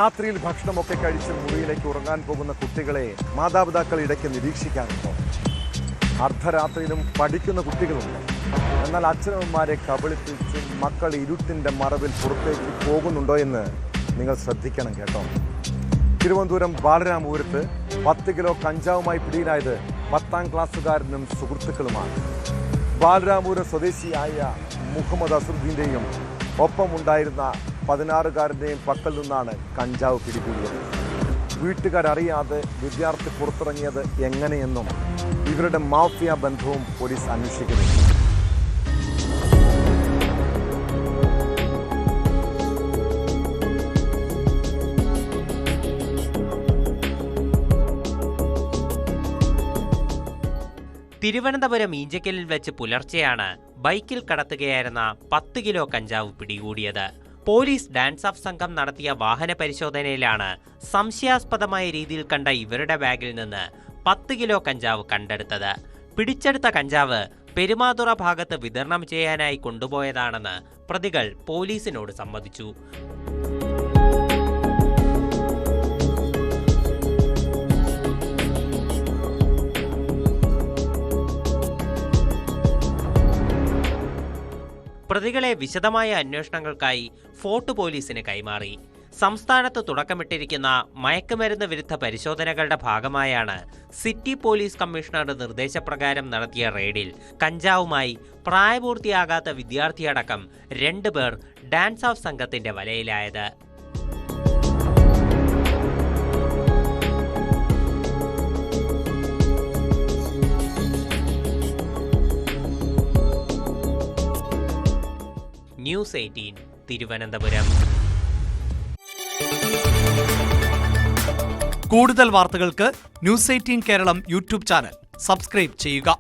രാത്രിയിൽ ഭക്ഷണമൊക്കെ കഴിച്ച് മുറിയിലേക്ക് ഉറങ്ങാൻ പോകുന്ന കുട്ടികളെ മാതാപിതാക്കൾ ഇടയ്ക്ക് നിരീക്ഷിക്കാറുണ്ടോ? അർദ്ധരാത്രിയിലും പഠിക്കുന്ന കുട്ടികളുണ്ട്. എന്നാൽ അച്ഛനമ്മമാരെ കബളിപ്പിച്ച് മക്കൾ ഇരുട്ടിൻ്റെ മറവിൽ പുറത്തേക്ക് പോകുന്നുണ്ടോ എന്ന് നിങ്ങൾ ശ്രദ്ധിക്കണം കേട്ടോ. തിരുവനന്തപുരം ബാലരാമപുരത്ത് 10 കിലോ കഞ്ചാവുമായി പിടിയിലായത് 10ാം ക്ലാസ്സുകാരനും സുഹൃത്തുക്കളുമാണ്. ബാലരാമപുരം സ്വദേശിയായ മുഹമ്മദ് അസറുദ്ദീൻ്റെയും ഒപ്പമുണ്ടായിരുന്ന 16-കാരൻ്റെയും പക്കൽ നിന്നാണ് കഞ്ചാവ് പിടികൂടിയത്. വീട്ടുകാരറിയാതെ വിദ്യാർത്ഥി പുറത്തിറങ്ങിയത് എങ്ങനെയെന്നും ഇവരുടെ മാഫിയ ബന്ധവും പോലീസ് അന്വേഷിക്കുന്നു. തിരുവനന്തപുരം ഈഞ്ചക്കലിൽ വെച്ച് പുലർച്ചെയാണ് ബൈക്കിൽ കടത്തുകയായിരുന്ന 10 കിലോ കഞ്ചാവ് പിടികൂടിയത്. പോലീസ് ഡാൻസ് ഓഫ് സംഘം നടത്തിയ വാഹന പരിശോധനയിലാണ് സംശയാസ്പദമായ രീതിയിൽ കണ്ട ഇവരുടെ ബാഗിൽ നിന്ന് 10 കിലോ കഞ്ചാവ് കണ്ടെടുത്തത്. പിടിച്ചെടുത്ത കഞ്ചാവ് പെരുമാതുറ ഭാഗത്ത് വിതരണം ചെയ്യാനായി കൊണ്ടുപോയതാണെന്ന് പ്രതികൾ പോലീസിനോട് സമ്മതിച്ചു. പ്രതികളെ വിശദമായ അന്വേഷണങ്ങൾക്കായി ഫോർട്ട് പോലീസിന് കൈമാറി. സംസ്ഥാനത്ത് തുടക്കമിട്ടിരിക്കുന്ന മയക്കുമരുന്ന് വിരുദ്ധ പരിശോധനകളുടെ ഭാഗമായാണ് സിറ്റി പോലീസ് കമ്മീഷണറുടെ നിർദ്ദേശപ്രകാരം നടത്തിയ റെയ്ഡിൽ കഞ്ചാവുമായി പ്രായപൂർത്തിയാകാത്ത വിദ്യാർത്ഥിയടക്കം 2 പേർ ഡാൻസ് ഓഫ് സംഘത്തിന്റെ വലയിലായത്. ന്യൂസ് 18 തിരുവനന്തപുരം. കൂടുതൽ വാർത്തകൾക്ക് news 18 Keralam YouTube channel subscribe ചെയ്യുക.